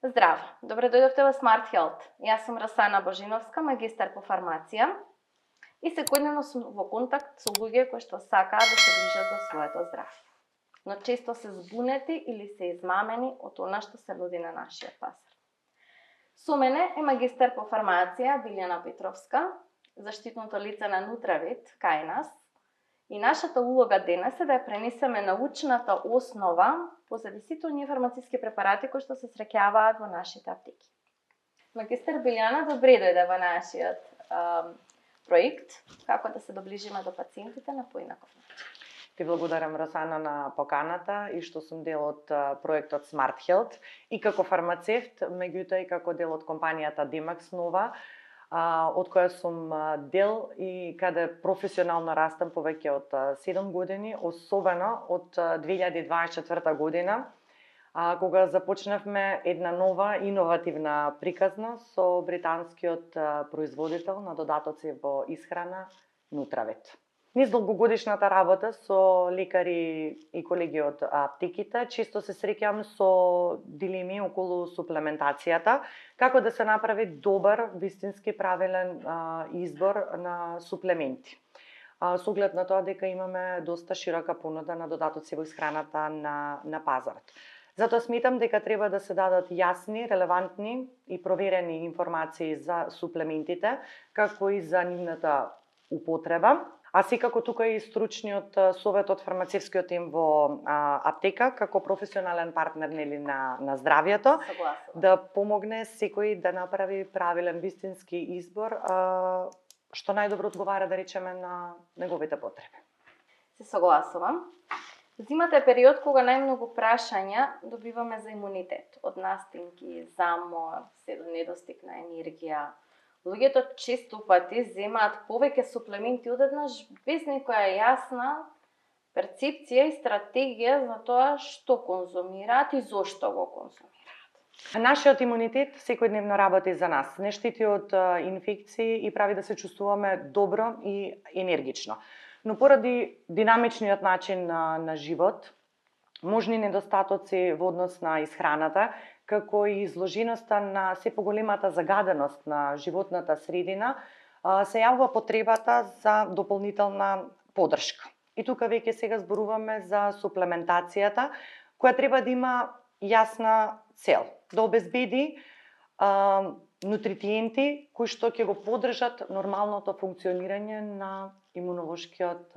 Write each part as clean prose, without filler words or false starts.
Здраво, добре дојдовте во Smart Health. Јас сум Росана Божиновска, магистар по фармација и секојдневно сум во контакт со луѓе кои што сакаат да се грижат за своето здравје. Но често се збунети или се измамени од она што се нуди на нашиот пазар. Со мене е магистар по фармација Билјана Петровска, заштитното лице на Нутравит кај нас. И нашата улога денес е да ја пренесеме научната основа позади сите оние фармациски препарати кои што се среќаваат во нашите аптеки. Магистар Билјана, добре дојде во нашиот проект, како да се доближиме до пациентите на поинаков начин. Ти благодарам, Росана, на поканата и што сум дел од проектот Smart Health и како фармацевт, меѓутоа и како дел од компанијата Demax Nova, од која сум дел и каде професионално растам повеќе од 7 години, особено од 2024 година, кога започнавме една нова иновативна приказна со британскиот производител на додатоци во исхрана Nutravit. Низ долгогодишната работа со лекари и колеги од аптеките, често се среќавам со дилеми околу суплементацијата, како да се направи добар, вистински правилен избор на суплементи. Со оглед на тоа дека имаме доста широка понуда на додатоци во исхраната на пазарот. Затоа сметам дека треба да се дадат јасни, релевантни и проверени информации за суплементите, како и за нивната употреба. А секако тука и стручниот совет од фармацевскиот тим во аптека, како професионален партнер на здравјето, да помогне секој да направи правилен вистински избор, што најдобро одговара, да речеме, на неговите потреби. Се согласувам. Зимата е период кога најмногу прашања добиваме за имунитет, од настинки, замор, се до недостиг на енергија. Луѓето често пати земаат повеќе суплементи одеднаш без некоја јасна перцепција и стратегија за тоа што конзумираат и зошто го конзумираат. Нашиот имунитет секојдневно работи за нас, не штити од инфекции и прави да се чувствуваме добро и енергично. Но поради динамичниот начин на живот, можни недостатоци во однос на исхраната, како и изложеноста на се поголемата загаденост на животната средина, се јавува потребата за дополнителна подршка. И тука веќе сега зборуваме за суплементацијата, која треба да има јасна цел, да обезбеди нутритиенти кои што ќе го поддржат нормалното функционирање на имунолошкиот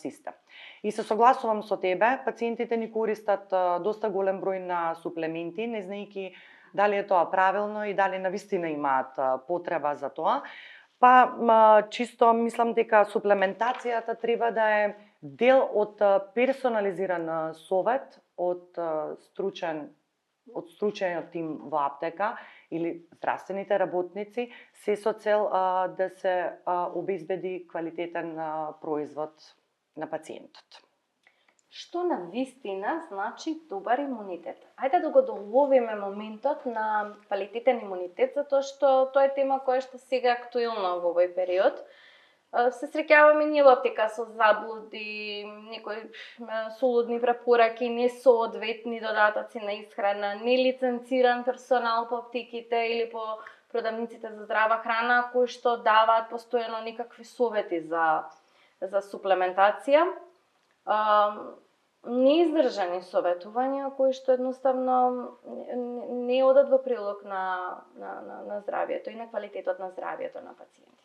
систем. И се согласувам со тебе, пациентите ни користат доста голем број на суплементи, не знаејќи дали е тоа правилно и дали навистина имаат потреба за тоа. Чисто мислам дека суплементацијата треба да е дел од персонализиран совет од стручениот тим во аптека или здравствените работници, се со цел да се обезбеди квалитетен производ на пациентот. Што на вистина значи добар имунитет? Ајде да го доловиме моментот на квалитетен имунитет, затоа што тоа е тема која што сега е актуелна во овој период. Се среќаваме ние во аптека со заблуди, некои солудни препораки, несоодветни додатоци на исхрана, нелиценциран персонал по аптеките или по продавниците за здрава храна, кои што даваат постојано некакви совети за суплементација. Неиздржани советувања кои што едноставно не одат во прилог на здравјето и на квалитетот на здравјето на пациентите.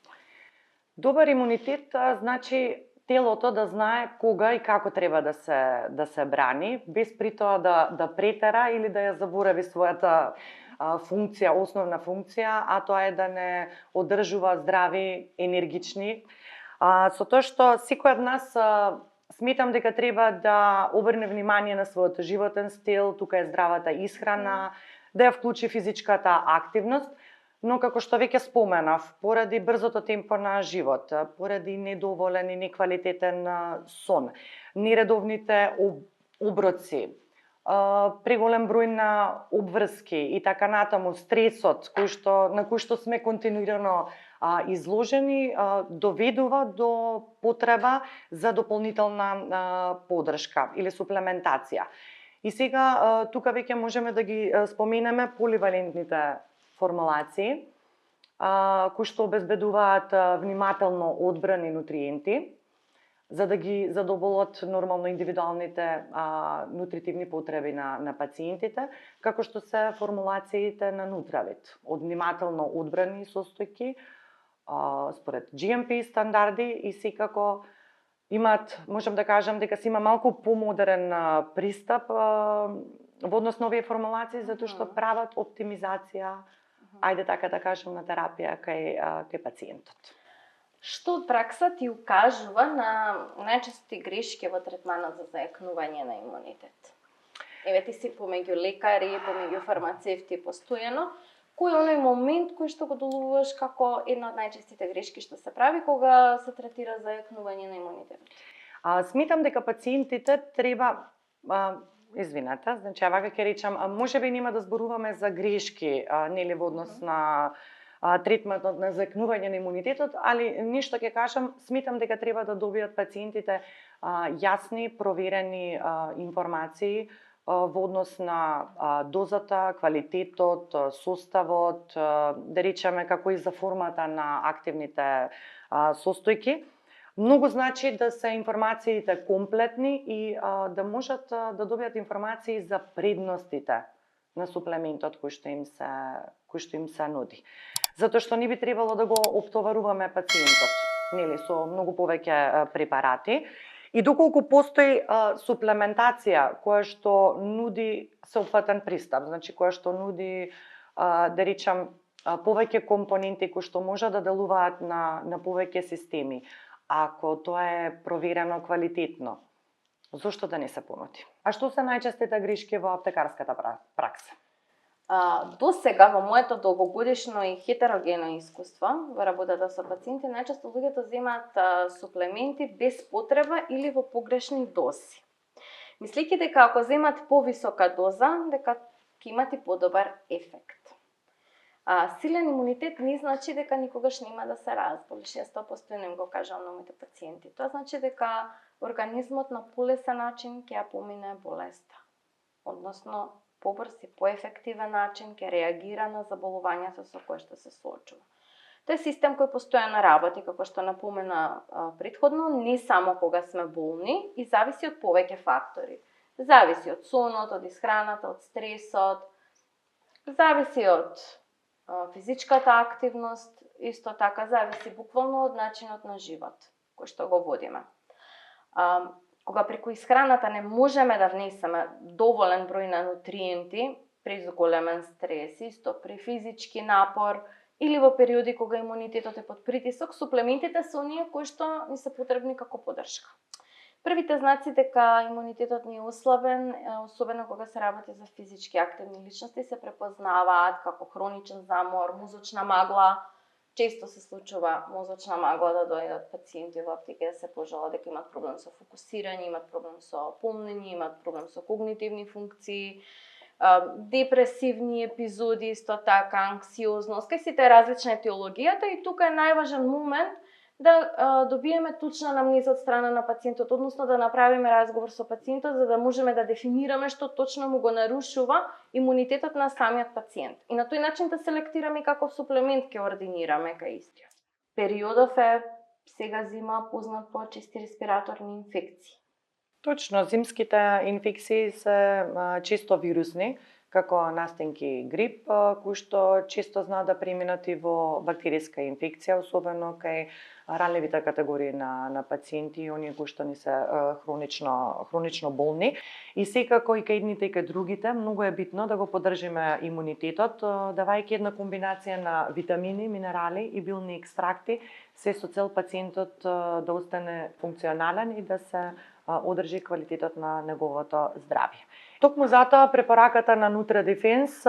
Добар имунитет значи телото да знае кога и како треба да се брани, без при тоа да претера или да ја заборави својата функција, основна функција, а тоа е да не одржува здрави, енергични. Со тоа што секој од нас сметам дека треба да обрне внимание на својот животен стил, тука е здравата исхрана, да ја вклучи физичката активност, но како што веќе споменав, поради брзото темпо на живот, поради недоволен и неквалитетен сон, нередовните оброци, преголем број на обврски и така натаму, стресот на кој што сме континуирано изложени, доведува до потреба за дополнителна поддршка или суплементација. И сега тука веќе можеме да ги споменеме поливалентните формулации, кои што обезбедуваат внимателно одбрани нутриенти, за да ги задоволат нормално индивидуалните нутритивни потреби на пациентите, како што се формулациите на Нутравит, од внимателно одбрани состојки, според GMP стандарди и секако имаат, можам да кажам дека се има малку помодерен пристап во однос на овие формулации, затоа што прават оптимизација, ајде така да кажам, на терапија кај пациентот. Што од пракса ти укажува на најчести грешки во третманот за зајакнување на имунитет? Еве ти си помеѓу лекари, помеѓу фармацевти постојано, кој е оној момент кој што го доловуваш како една од најчестите грешки што се прави кога се третира зајакнување на имунитетот? Сметам дека пациентите треба извинете, значи вака ќе речам, можеби нема да зборуваме за грешки, нели во однос на третманот на зајакнување на имунитетот, али ништо ќе кажам, сметам дека треба да добијат пациентите јасни, проверени информации во однос на дозата, квалитетот, составот, да речеме како и за формата на активните состојки. Многу значи да се информациите комплетни и да можат да добијат информации за предностите на суплементот кој што им се нуди. Затоа што не би требало да го оптоваруваме пациентот, нели, со многу повеќе препарати. И доколку постои суплементација која што нуди сеопфатен пристап, значи која што нуди, да речам, повеќе компоненти кои што можат да делуваат на повеќе системи, ако тоа е проверено квалитетно, зошто да не се понуди? А што се најчестите грешки во аптекарската пракса? До сега во моето долгогодишно и хетерогено искуство во работата со пациенти, најчесто луѓето земаат суплементи без потреба или во погрешни дози. Мислејќи дека ако земат повисока доза, дека ќе имат и подобар ефект. Силен имунитет не значи дека никогаш нема да се разболиш. Јас тоа постојано го кажам на моите пациенти. Тоа значи дека организмот на полесен начин ќе ја помине болеста. Односно, побрз и поефективен начин ќе реагира на заболувањето со кое што се соочува. Тоа е систем кој постојано работи, како што напомена претходно, не само кога сме болни, и зависи од повеќе фактори. Зависи од сонот, од исхраната, од стресот, зависи од физичката активност, исто така зависи буквално од начинот на живот кој што го водиме. Кога преку исхраната не можеме да внесеме доволен број на нутриенти при зголемен стрес, исто при физички напор или во периоди кога имунитетот е под притисок, суплементите се оние кои што ни се потребни како поддршка. Првите знаци дека имунитетот ни е ослабен, особено кога се работи за физички активни личности, се препознаваат како хроничен замор, мозочна магла. Често се случува мозочна магла да дојдат пациенти во аптека да се пожалат дека имат проблем со фокусирање, имат проблем со помнење, имат проблем со когнитивни функции, депресивни епизоди, исто така анксиозност, кај сите различни етиологијата, и тука е најважен момент да добиеме точна анамнеза од страна на пациентот, односно да направиме разговор со пациентот за да можеме да дефинираме што точно му го нарушува имунитетот на самиот пациент. И на тој начин да селектираме каков суплемент ќе ординираме кај истиот. Периодов е сега зима познат по чести респираторни инфекции. Точно, зимските инфекции се често вирусни, како настинки грип, кои што често знаат да преминат и во бактериска инфекција, особено кај ранливите категории на пациенти и оние кои што не се хронично болни. И секако и кај едните и кај другите, многу е битно да го поддржиме имунитетот, давајќи една комбинација на витамини, минерали и билни екстракти, се со цел пациентот да остане функционален и да се одржи квалитетот на неговото здравје. Токму затоа препораката на Нутрадефенс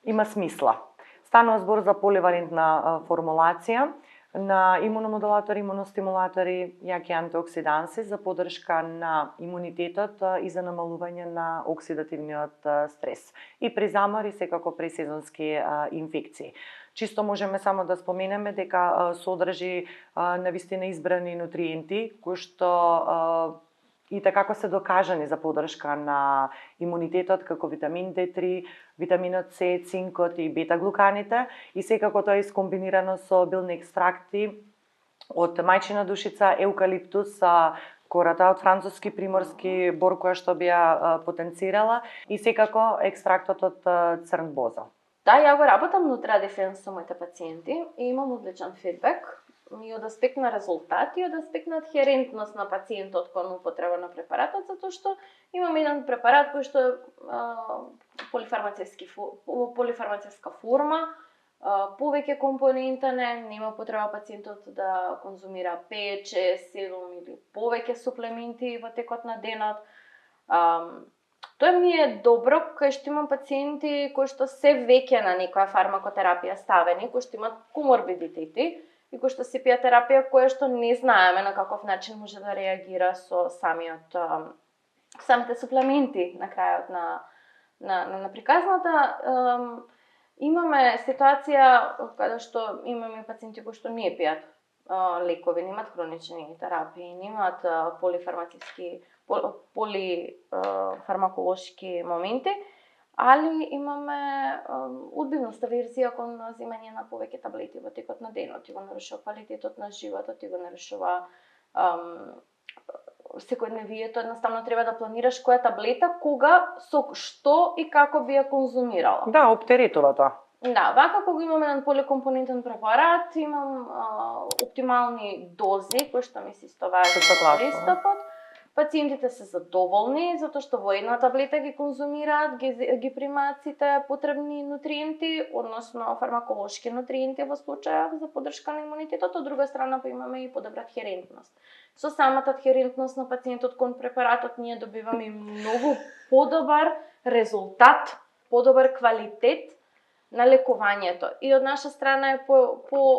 има смисла. Станува збор за поливалентна формулација на имуномодулатори, имуностимулатори, јаки антиоксиданси за поддршка на имунитетот и за намалување на оксидативниот стрес. И при замори, секако при сезонски инфекции. Чисто можеме само да споменеме дека содржи навистина избрани нутриенти кои што и како се докажани за поддршка на имунитетот, како витамин D3, витаминот С, цинкот и бета-глуканите, и секако тоа е искомбинирано со билни екстракти од мајчина душица, еукалиптус, кората од француски приморски бор која што би ја потенцирала, и секако екстрактот од црн боза. Да, ја го работам внутра дефенс со моите пациенти и имам одличен фидбек и од аспект на резултат и од аспект на адхерентност на пациентот кон употреба на препаратот, затоа што имам еден препарат кој што е полифармацевска форма, повеќе компонентен е, нема потреба пациентот да конзумира 5, 6, 7 или повеќе суплементи во текот на денот. Тоа ми е добро кај што имам пациенти кои што се веќе на некоја фармакотерапија ставени, кои што имат коморбидитети и кои што си пијат терапија која што не знаеме на каков начин може да реагира со самите суплементи на крајот на приказната. Имаме ситуација каде што имаме пациенти кои што не пијат лекови, немаат хронични терапии, немаат полифармаколошки моменти, али имаме одбивноста верзија кон земање на повеќе таблети во текот на денот, и го нарушува квалитетот на животот, и го нарушува секојдневието. Едноставно треба да планираш која таблета, кога, со што и како би ја конзумирала. Да, оптеретува тоа. Да, вака кога имам еден поликомпонентен препарат, имам оптимални дози кои што ми се истоваат со пристапот. Пациентите се задоволни затоа што во една таблета ги конзумираат, ги примаат сите потребни нутриенти, односно фармаколошки нутриенти во случајот за поддршка на имунитетот. Од друга страна па имаме и подобра адхерентност. Со самата адхерентност на пациентот кон препаратот ние добиваме многу подобар резултат, подобар квалитет на лекувањето. И од наша страна е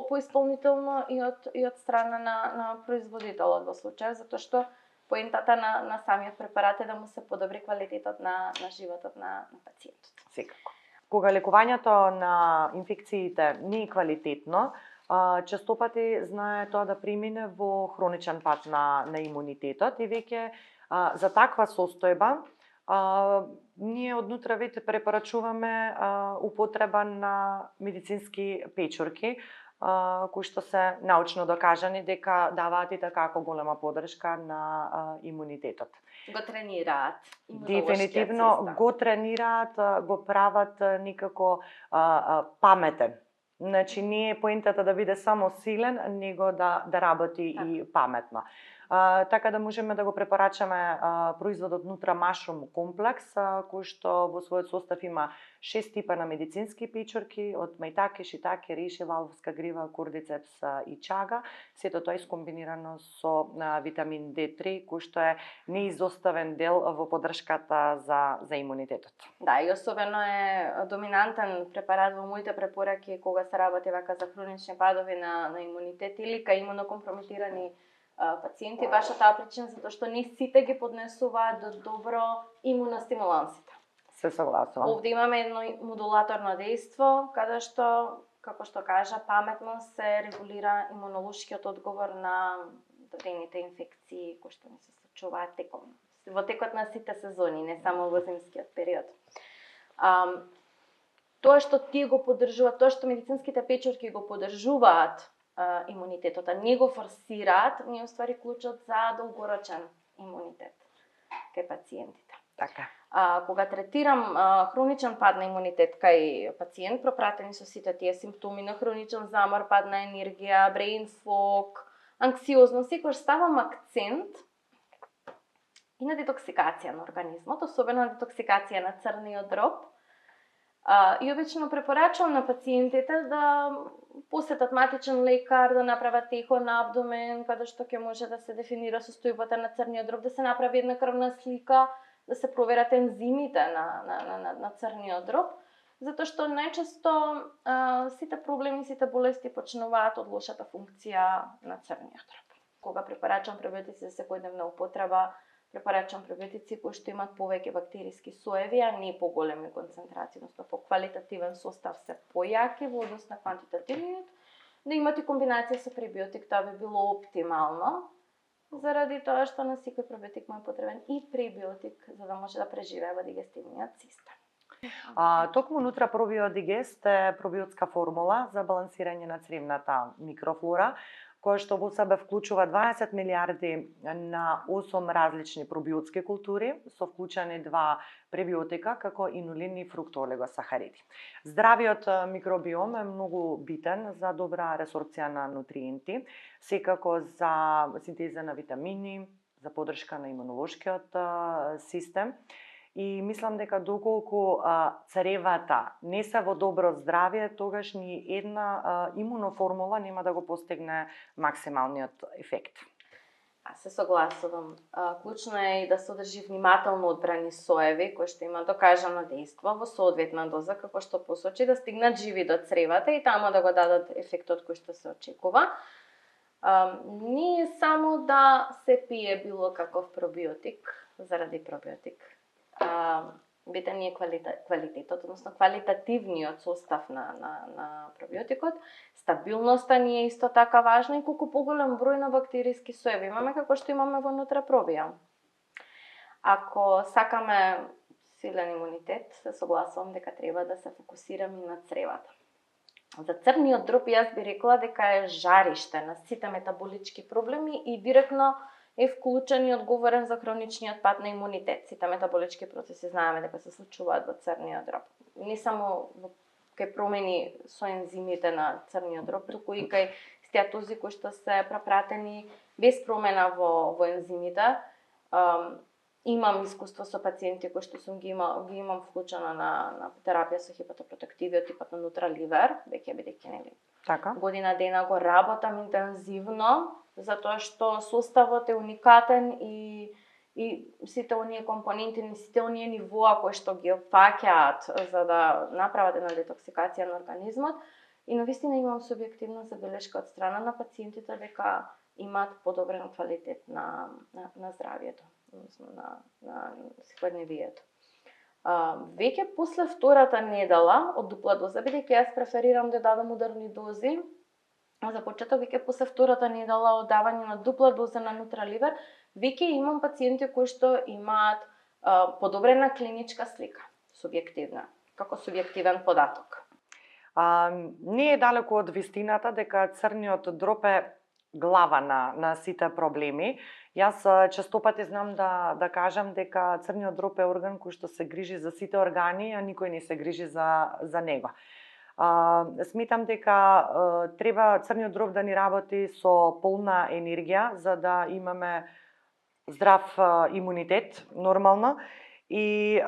поисполнително и од страна на производителот во случај, затоа што поентата на самиот препарат е да му се подобри квалитетот на животот на пациентот. Секако. Кога лекувањето на инфекциите не е квалитетно, често пати знае тоа да премине во хроничен пат на имунитетот, и веќе за таква состојба ние однутра веќе препорачуваме употреба на медицински печурки, кои што се научно докажани дека даваат и како голема поддршка на имунитетот. Го тренираат Дефинитивно го тренираат, го прават некако паметен. Значи не е поентата да биде само силен, него да работи и паметно. Така да можеме да го препорачаме производот Нутра Машрум комплекс, кој што во својот состав има 6 типа на медицински печурки од мајтаке, шитаке, реши, валовска грива, кордицепс и чага. Сето тоа е скомбинирано со витамин D3, кој што е неизоставен дел во поддршката за имунитетот. Да, и особено е доминантен препарат во моите препораки кога се работи вака за хронични падови на имунитет или кај имунокомпрометирани пациенти, баш од таа причина затоа што не сите ги поднесуваат до добро имуностимулансите. Се согласувам. Овде имаме едно модулаторно дејство, каде што, како што кажа, паметно се регулира имунолошкиот одговор на дадените инфекции кои што ни се случуваат во текот на сите сезони, не само во зимскиот период. Тоа што тие го поддржуваат, тоа што медицинските печурки го поддржуваат имунитетот, а не го форсираат, не уствари клучот за долгорочен имунитет кај пациентите. Така. Кога третирам хроничен пад на имунитет кај пациент, пропратени со сите тие симптоми на хроничен замор, пад на енергија, brain fog, анксиозност, секогаш ставам акцент и на детоксикација на организмот, особено на детоксикација на црниот дроб. И обично препорачувам на пациентите да посетат матичен лекар, да направат ехо на абдомен, каде што ќе може да се дефинира состојбата на црниот дроб, да се направи една крвна слика, да се проверат ензимите на црниот дроб, затоа што најчесто сите проблеми, сите болести почнуваат од лошата функција на црниот дроб. Кога препорачувам пребиотици за секојдневна употреба, препорачувам пребиотици кои што имаат повеќе бактериски соеви, а не поголеми концентрации, односно по квалитативен состав се појаки во однос на квантитативниот, да имате комбинација со пребиотик, тоа би било оптимално. заради тоа што на секој пробиотик му е потребен и пребиотик за да може да преживее во дигестивниот систем. Токму нутра пробиодигест е пробиотска формула за балансирање на цревната микрофлора, која што во себе вклучува 20 милиарди на 8 различни пробиотски култури, со вклучени 2 пребиотика, како инулин и фруктоолигосахариди. Здравиот микробиом е многу битен за добра ресорбција на нутриенти, секако за синтеза на витамини, за поддршка на имунолошкиот систем. И мислам дека доколку цревата не се во добро здравје, тогаш ни една имуноформула нема да го постигне максималниот ефект. Се согласувам. Клучно е и да се одржи внимателно одбрани соеви кои што има докажано дејство во соодветна доза, како што посочи, да стигнат живи до цревата и таму да го дадат ефектот кој што се очекува. Не е само да се пие било каков пробиотик заради пробиотик. Битен е квалитетот, односно квалитативниот состав на пробиотикот. Стабилноста ни е исто така важна и колку поголем број на бактериски соеви имаме како што имаме во нутра пробија. Ако сакаме силен имунитет, се согласувам дека треба да се фокусираме на цревата. За црниот дроб јас би рекла дека е жариште на сите метаболички проблеми и директно е вклучен и одговорен за хроничниот пат на имунитет. Сите метаболички процеси знаеме дека се случуваат во црниот дроб. Не само кај промени со ензимите на црниот дроб, туку и кај стеатози кои што се препратени без промена во ензимите. Имам искуство со пациенти кои што ги имам вклучена на терапија со хепатопротективи од типот на нутраливер, веќе бидејќи нели. Така. Година дена го работам интензивно, затоа што составот е уникатен и сите оние компоненти, сите оние нивоа кои што ги опфаќаат за да направат една детоксикација на организмот. И навистина имам субјективна забелешка од страна на пациентите дека имаат подобрен квалитет на здравието, односно на секојдневието. Веќе после втората недела од дупла доза, бидејќи јас преферирам да дадам ударни дози, за почеток веќе после втората недела од давање на дупла доза на нутраливер, веќе имам пациенти кои што имаат подобрена клиничка слика, субјективна, како субјективен податок. Не е далеку од вистината дека црниот дроб е глава на сите проблеми. Јас честопати знам да кажам дека црниот дроб е орган кој што се грижи за сите органи, а никој не се грижи за него. Сметам дека треба црниот дроб да ни работи со полна енергија за да имаме здрав имунитет нормално и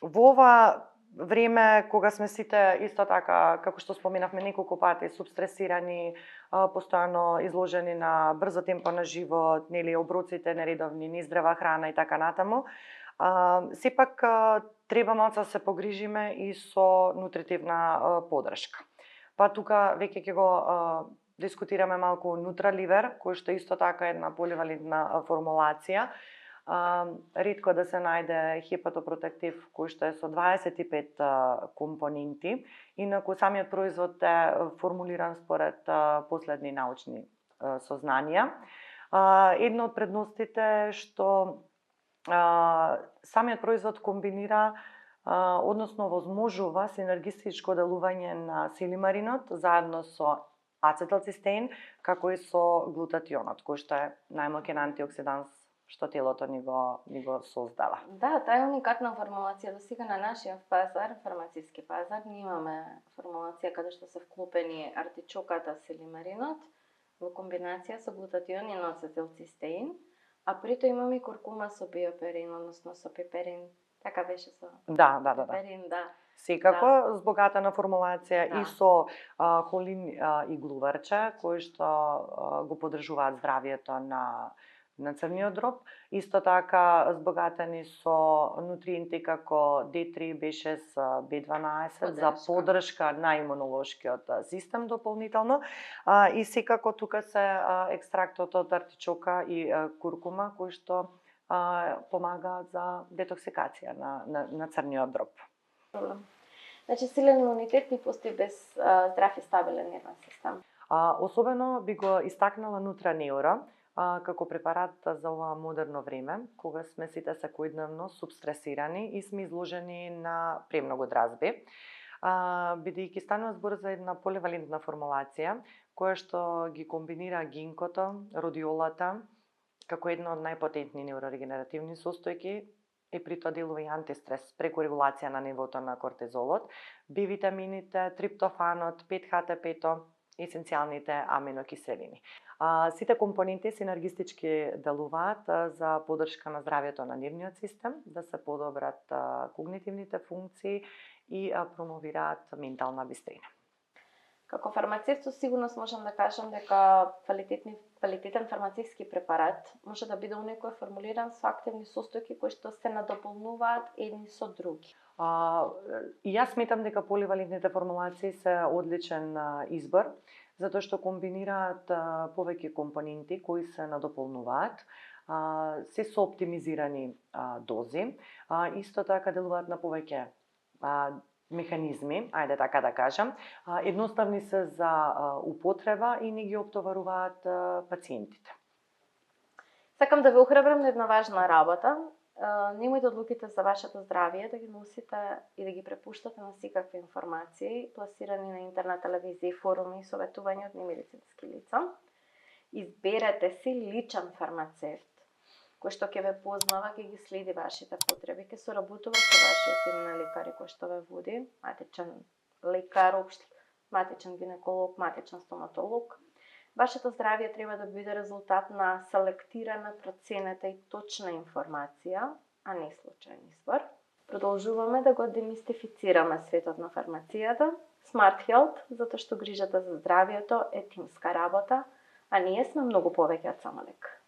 во ова време кога сме сите исто така, како што споменавме неколку пати, субстресирани, постојано изложени на брзо темпо на живот, нели оброците нередовни, нездрава храна и така натаму, сепак треба малку да се погрижиме и со нутритивна поддршка. Па тука веќе ќе го дискутираме малку нутраливер, кој што исто така е една поливалентна формулација. Ретко да се најде хепатопротектив кој што е со 25 компоненти, инаку самиот производ е формулиран според последни научни сознанија. Една од предностите е што самиот производ комбинира, односно возможува синергистичко делување на силимаринот заедно со ацетилцистеин, како и со глутатионот, кој што е најмоќен антиоксиданс што телото ни го создава. Да, таа е уникатна формулација. До сега на нашиот пазар, фармацевски пазар, ние имаме формулација каде што се вклопени артичоката, силимаринот во комбинација со глутатион и ацетилцистеин, а прито имаме и куркума со биоперин, односно со пеперин. Така беше со пеперин, да. Секако, збогатена формулација и со холин и глуварче, кои што го поддржуваат здравието на црниот дроб. Исто така збогатени со нутриенти како D3, B6, B12 за поддршка на имунолошкиот систем дополнително. И секако тука се екстрактот од артичока и куркума кои што помагаат за детоксикација на црниот дроб. Значи, силен имунитет не постои без здрав и стабилен нервен систем. Особено би го истакнала Нутранеуро, како препарат за ова модерно време, кога сме сите секојдневно субстресирани и сме изложени на премногу дразби. Бидејќи станува збор за една поливалентна формулација, која што ги комбинира гинкото, родиолата, како една од најпотентни неврорегенеративни состојки, и при тоа делува и антистрес преку регулација на нивото на кортизолот, B-витамините, триптофанот, 5-HTP-то, есенцијалните аминокиселини. Сите компоненти синергистички делуваат за поддршка на здравјето на нервниот систем, да се подобрат когнитивните функции и промовираат ментална бистрина. Како фармацевт, со сигурност можам да кажам дека квалитетен фармацевски препарат може да биде оној кој е формулиран со активни состојки кои што се надополнуваат едни со други. И јас сметам дека поливалентните формулации се одличен избор, затоа што комбинираат повеќе компоненти кои се надополнуваат, се со оптимизирани дози, исто така делуваат на повеќе механизми, ајде така да кажам, едноставни се за употреба и не ги оптоваруваат пациентите. Сакам да ве охрабрам на една важна работа. Немојте одлуките за вашето здравје да ги носите и да ги препуштате на секакви информации, пласирани на интернет, телевизија, форуми и советувања од немедицински лица. Изберете си личен фармацевт, кој што ќе ве познава, ќе ги следи вашите потреби, ќе соработува со вашиот тим на лекари кој што ве води, матичен лекар, матичен гинеколог, матичен стоматолог. Вашето здравје треба да биде резултат на селектирана, проценета и точна информација, а не случајен избор. Продолжуваме да го демистифицираме светот на фармацијата. Smart Health, затоа што грижата за здравјето е тимска работа, а ние сме многу повеќе од само лек.